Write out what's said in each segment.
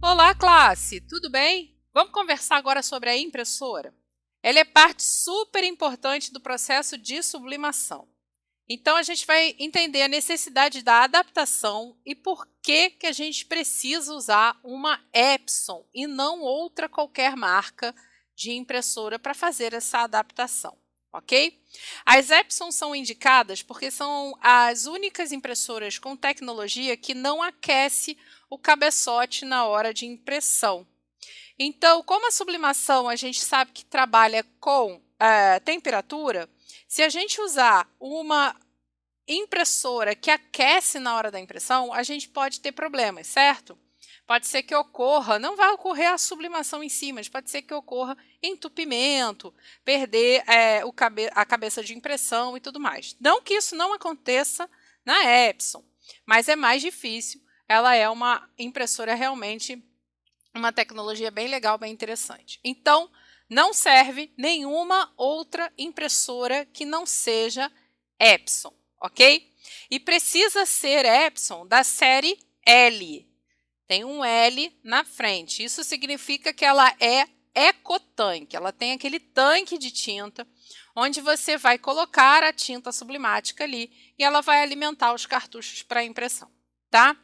Olá, classe! Tudo bem? Vamos conversar agora sobre a impressora. Ela é parte super importante do processo de sublimação. Então, a gente vai entender a necessidade da adaptação e por que a gente precisa usar uma Epson e não outra qualquer marca de impressora para fazer essa adaptação, ok? As Epson são indicadas porque são as únicas impressoras com tecnologia que não aquece o cabeçote na hora de impressão. Então, como a sublimação a gente sabe que trabalha com temperatura, se a gente usar uma impressora que aquece na hora da impressão, a gente pode ter problemas, certo? Pode ser que ocorra, não vai ocorrer a sublimação em si, mas pode ser que ocorra entupimento, perder a cabeça de impressão e tudo mais. Não que isso não aconteça na Epson, mas é mais difícil. Ela é uma impressora realmente, uma tecnologia bem legal, bem interessante. Então, não serve nenhuma outra impressora que não seja Epson, ok? E precisa ser Epson da série L. Tem um L na frente. Isso significa que ela é ecotanque. Ela tem aquele tanque de tinta onde você vai colocar a tinta sublimática ali e ela vai alimentar os cartuchos para impressão. Tá?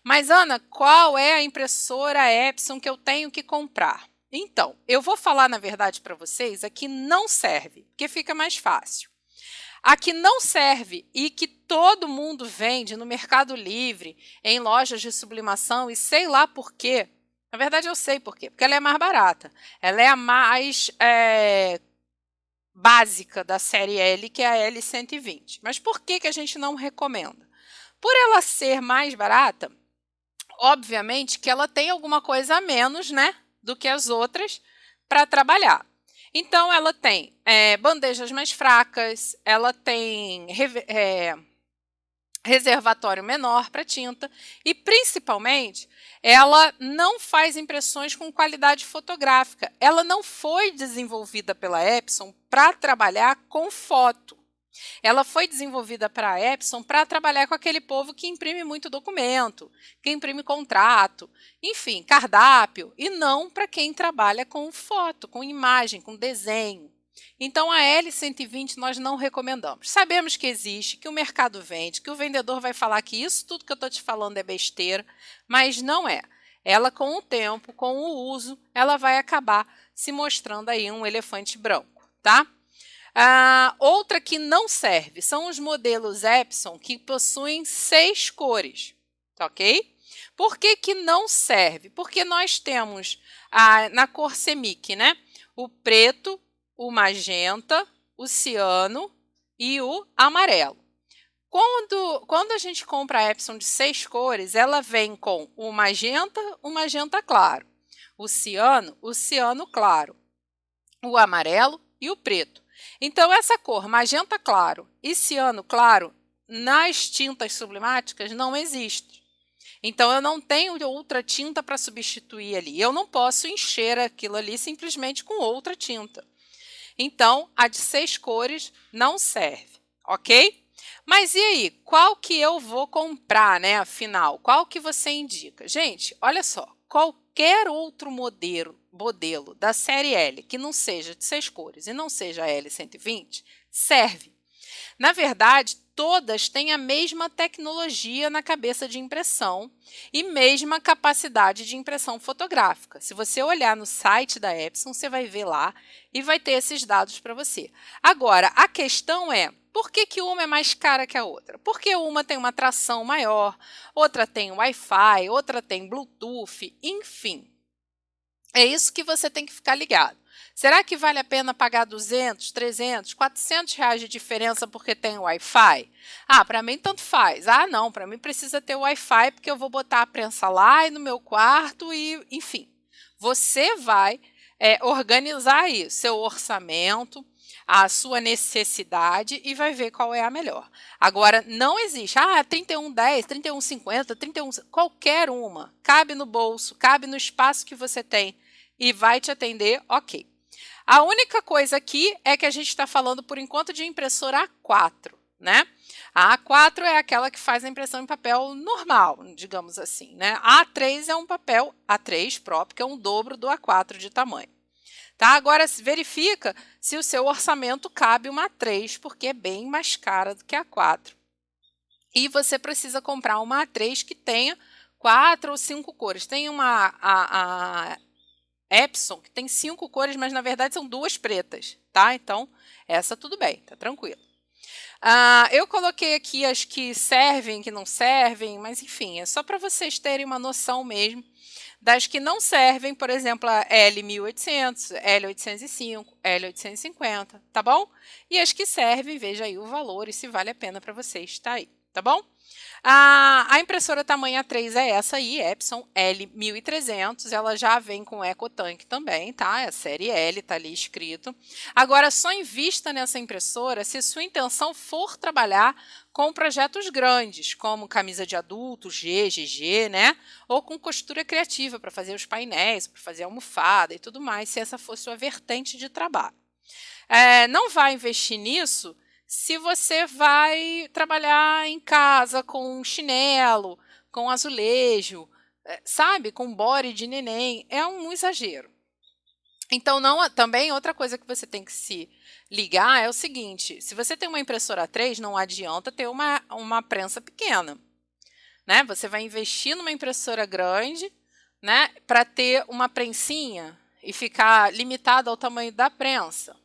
Mas, Ana, qual é a impressora Epson que eu tenho que comprar? Então, eu vou falar, na verdade, para vocês a que não serve, porque fica mais fácil. A que não serve e que todo mundo vende no Mercado Livre, em lojas de sublimação e sei lá por quê. Na verdade, eu sei por quê, porque ela é mais barata. Ela é a mais básica da série L, que é a L120. Mas por que a gente não recomenda? Por ela ser mais barata, obviamente que ela tem alguma coisa a menos, né, do que as outras para trabalhar. Então, ela tem bandejas mais fracas, ela tem reservatório menor para tinta e, principalmente, ela não faz impressões com qualidade fotográfica. Ela não foi desenvolvida pela Epson para trabalhar com foto. Ela foi desenvolvida para a Epson para trabalhar com aquele povo que imprime muito documento, que imprime contrato, enfim, cardápio, e não para quem trabalha com foto, com imagem, com desenho. Então, a L120 nós não recomendamos. Sabemos que existe, que o mercado vende, que o vendedor vai falar que isso tudo que eu estou te falando é besteira, mas não é. Ela, com o tempo, com o uso, ela vai acabar se mostrando aí um elefante branco, tá? Outra que não serve são os modelos Epson que possuem 6 cores, ok? Por que não serve? Porque nós temos na cor semic, né? O preto, o magenta, o ciano e o amarelo. Quando a gente compra a Epson de 6 cores, ela vem com o magenta claro, o ciano claro, o amarelo e o preto. Então, essa cor magenta claro e ciano claro nas tintas sublimáticas não existe. Então, eu não tenho outra tinta para substituir ali. Eu não posso encher aquilo ali simplesmente com outra tinta. Então, a de 6 cores não serve, ok? Mas e aí, qual que eu vou comprar, né? Afinal, qual que você indica? Gente, olha só, qualquer outro modelo da série L que não seja de 6 cores e não seja a L120 serve. Na verdade, todas têm a mesma tecnologia na cabeça de impressão e mesma capacidade de impressão fotográfica. Se você olhar no site da Epson, você vai ver lá e vai ter esses dados para você. Agora, a questão é, por que uma é mais cara que a outra? Porque uma tem uma tração maior, outra tem Wi-Fi, outra tem Bluetooth, enfim. É isso que você tem que ficar ligado. Será que vale a pena pagar 200, 300, 400 reais de diferença porque tem Wi-Fi? Para mim tanto faz. Não, para mim precisa ter Wi-Fi porque eu vou botar a prensa lá e no meu quarto e, enfim. Você vai organizar aí seu orçamento, a sua necessidade e vai ver qual é a melhor. Agora, não existe, 3110, 3150, 31, qualquer uma, cabe no bolso, cabe no espaço que você tem e vai te atender, ok. A única coisa aqui é que a gente está falando, por enquanto, de impressora A4, né? A A4 é aquela que faz a impressão em papel normal, digamos assim, né? A A3 é um papel A3 próprio, que é um dobro do A4 de tamanho. Tá? Agora, verifica se o seu orçamento cabe uma A3, porque é bem mais cara do que a A4. E você precisa comprar uma A3 que tenha 4 ou 5 cores. Tem a Epson que tem 5 cores, mas na verdade são 2 pretas, tá? Então, essa tudo bem, tá tranquilo. Eu coloquei aqui as que servem, que não servem, mas enfim, é só para vocês terem uma noção mesmo das que não servem, por exemplo, a L1800, L805, L850, tá bom? E as que servem, veja aí o valor e se vale a pena para vocês, tá aí, tá bom? A impressora tamanho A3 é essa aí, Epson L1300, ela já vem com EcoTank também, tá? É a série L, tá ali escrito. Agora, só invista nessa impressora se sua intenção for trabalhar com projetos grandes, como camisa de adulto, GG, né? Ou com costura criativa para fazer os painéis, para fazer almofada e tudo mais, se essa for sua vertente de trabalho. Não vai investir nisso se você vai trabalhar em casa com chinelo, com azulejo, sabe, com body de neném, é um exagero. Então, também outra coisa que você tem que se ligar é o seguinte, se você tem uma impressora 3, não adianta ter uma prensa pequena, né? Você vai investir numa impressora grande, né, para ter uma prensinha e ficar limitado ao tamanho da prensa.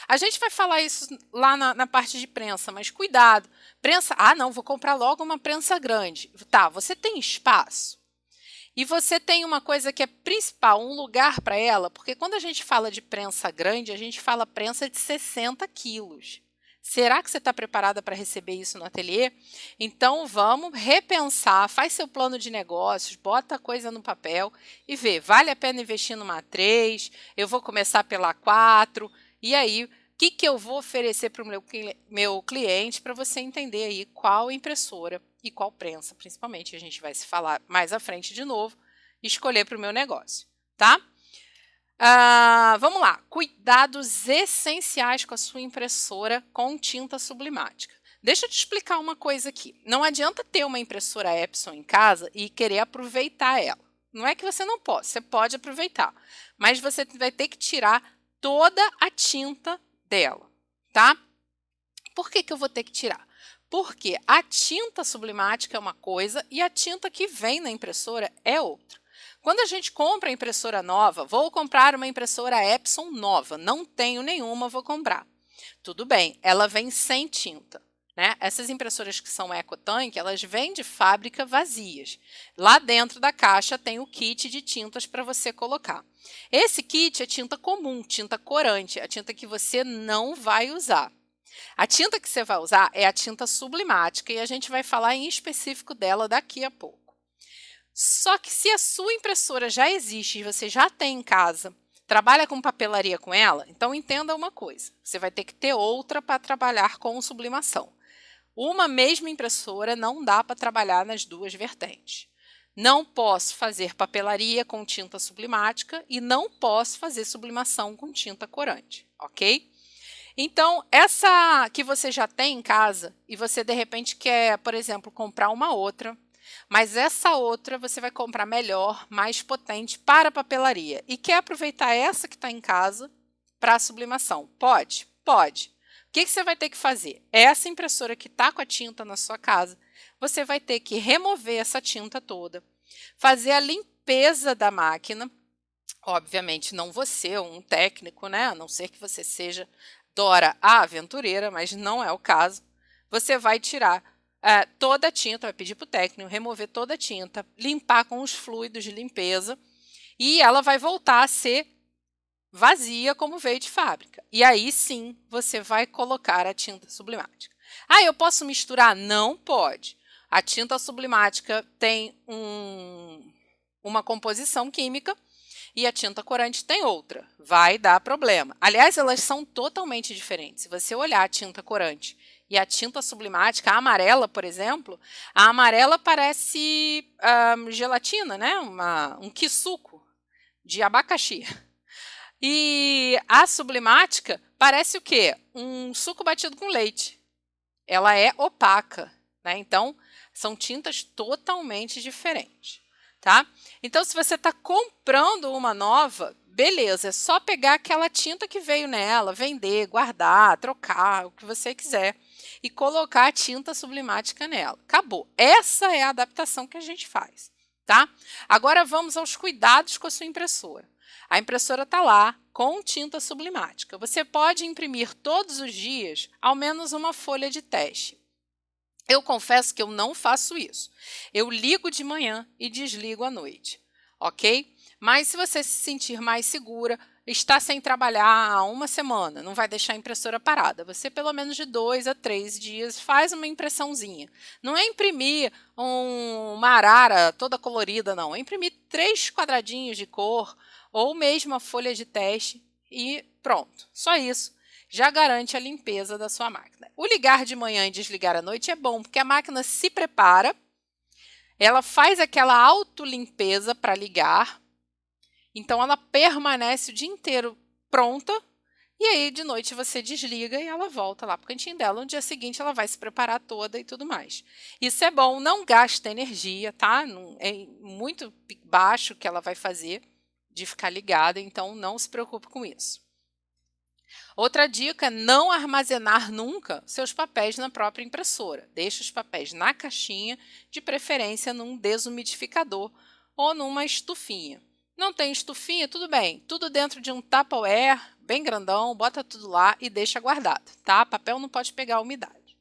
A gente vai falar isso lá na parte de prensa, mas cuidado. Prensa, não, vou comprar logo uma prensa grande. Tá, você tem espaço. E você tem uma coisa que é principal, um lugar para ela, porque quando a gente fala de prensa grande, a gente fala prensa de 60 quilos. Será que você está preparada para receber isso no ateliê? Então vamos repensar, faz seu plano de negócios, bota a coisa no papel e vê, vale a pena investir numa A3, eu vou começar pela A4, e aí, o que eu vou oferecer para o meu cliente para você entender aí qual impressora e qual prensa, principalmente, a gente vai se falar mais à frente de novo, escolher para o meu negócio, tá? Vamos lá, cuidados essenciais com a sua impressora com tinta sublimática. Deixa eu te explicar uma coisa aqui. Não adianta ter uma impressora Epson em casa e querer aproveitar ela. Não é que você não pode, você pode aproveitar, mas você vai ter que tirar toda a tinta dela, tá? Por que eu vou ter que tirar? Porque a tinta sublimática é uma coisa e a tinta que vem na impressora é outra. Quando a gente compra a impressora nova, vou comprar uma impressora Epson nova, não tenho nenhuma, vou comprar. Tudo bem, ela vem sem tinta. Né? Essas impressoras que são EcoTank, elas vêm de fábrica vazias. Lá dentro da caixa tem o kit de tintas para você colocar. Esse kit é tinta comum, tinta corante, a tinta que você não vai usar. A tinta que você vai usar é a tinta sublimática e a gente vai falar em específico dela daqui a pouco. Só que se a sua impressora já existe e você já tem em casa, trabalha com papelaria com ela, então entenda uma coisa, você vai ter que ter outra para trabalhar com sublimação. Uma mesma impressora não dá para trabalhar nas duas vertentes. Não posso fazer papelaria com tinta sublimática e não posso fazer sublimação com tinta corante, ok? Então, essa que você já tem em casa e você de repente quer, por exemplo, comprar uma outra, mas essa outra você vai comprar melhor, mais potente para papelaria e quer aproveitar essa que está em casa para sublimação. Pode? Pode. O que você vai ter que fazer? Essa impressora que está com a tinta na sua casa, você vai ter que remover essa tinta toda, fazer a limpeza da máquina, obviamente não você, um técnico, né? A não ser que você seja Dora a aventureira, mas não é o caso. Você vai tirar toda a tinta, vai pedir para o técnico remover toda a tinta, limpar com os fluidos de limpeza e ela vai voltar a ser vazia como veio de fábrica. E aí sim você vai colocar a tinta sublimática. Eu posso misturar? Não pode. A tinta sublimática tem uma composição química e a tinta corante tem outra. Vai dar problema. Aliás, elas são totalmente diferentes. Se você olhar a tinta corante e a tinta sublimática, a amarela, por exemplo, a amarela parece gelatina, né? Um quisuco de abacaxi. E a sublimática parece o quê? Um suco batido com leite. ela é opaca, né? Então, são tintas totalmente diferentes, tá? Então, se você está comprando uma nova, beleza, é só pegar aquela tinta que veio nela, vender, guardar, trocar, o que você quiser, e colocar a tinta sublimática nela. Acabou. Essa é a adaptação que a gente faz, tá? Agora vamos aos cuidados com a sua impressora. A impressora está lá com tinta sublimática. Você pode imprimir todos os dias ao menos uma folha de teste. Eu confesso que eu não faço isso. Eu ligo de manhã e desligo à noite, ok? Mas se você se sentir mais segura, está sem trabalhar há uma semana, não vai deixar a impressora parada. Você, pelo menos de 2 a 3 dias, faz uma impressãozinha. Não é imprimir uma arara toda colorida, não. É imprimir 3 quadradinhos de cor ou mesmo a folha de teste e pronto. Só isso já garante a limpeza da sua máquina. O ligar de manhã e desligar à noite é bom, porque a máquina se prepara, ela faz aquela autolimpeza para ligar, então ela permanece o dia inteiro pronta, e aí de noite você desliga e ela volta lá para o cantinho dela. No dia seguinte ela vai se preparar toda e tudo mais. Isso é bom, não gasta energia, tá? É muito baixo que ela vai fazer de ficar ligada, então não se preocupe com isso. Outra dica é não armazenar nunca seus papéis na própria impressora. Deixe os papéis na caixinha, de preferência num desumidificador ou numa estufinha. Não tem estufinha? Tudo bem. Tudo dentro de um Tupperware, bem grandão, bota tudo lá e deixa guardado, tá? Papel não pode pegar umidade.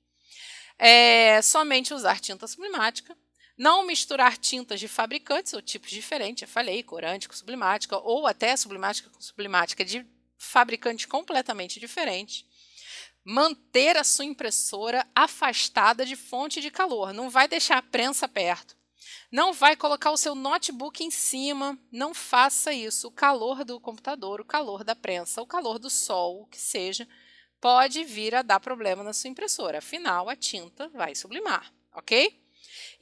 Somente usar tinta sublimática. Não misturar tintas de fabricantes ou tipos diferentes, eu falei, corante com sublimática, ou até sublimática com sublimática de fabricante completamente diferente. Manter a sua impressora afastada de fonte de calor. Não vai deixar a prensa perto. Não vai colocar o seu notebook em cima. Não faça isso. O calor do computador, o calor da prensa, o calor do sol, o que seja, pode vir a dar problema na sua impressora. Afinal, a tinta vai sublimar, ok?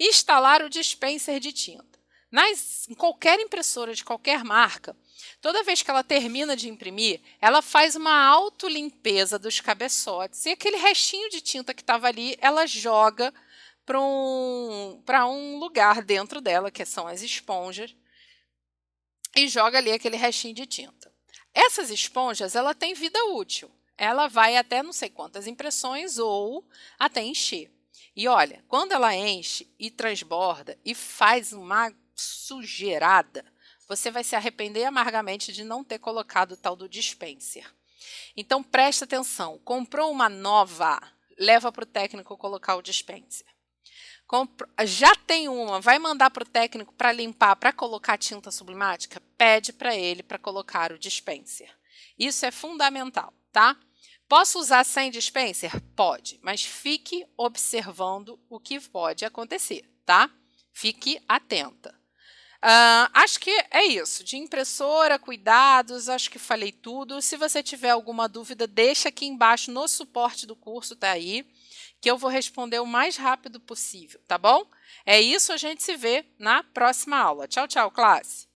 Instalar o dispenser de tinta. Em qualquer impressora de qualquer marca, toda vez que ela termina de imprimir, ela faz uma autolimpeza dos cabeçotes e aquele restinho de tinta que estava ali, ela joga para um lugar dentro dela, que são as esponjas, e joga ali aquele restinho de tinta. Essas esponjas, ela tem vida útil. Ela vai até não sei quantas impressões ou até encher. E olha, quando ela enche e transborda e faz uma sujeirada, você vai se arrepender amargamente de não ter colocado o tal do dispenser. Então, presta atenção. Comprou uma nova, leva para o técnico colocar o dispenser. Já tem uma, vai mandar para o técnico para limpar, para colocar tinta sublimática? Pede para ele para colocar o dispenser. Isso é fundamental, tá? Posso usar sem dispenser? Pode, mas fique observando o que pode acontecer, tá? Fique atenta. Acho que é isso. De impressora, cuidados, acho que falei tudo. Se você tiver alguma dúvida, deixa aqui embaixo no suporte do curso, tá aí, que eu vou responder o mais rápido possível, tá bom? É isso, a gente se vê na próxima aula. Tchau, tchau, classe!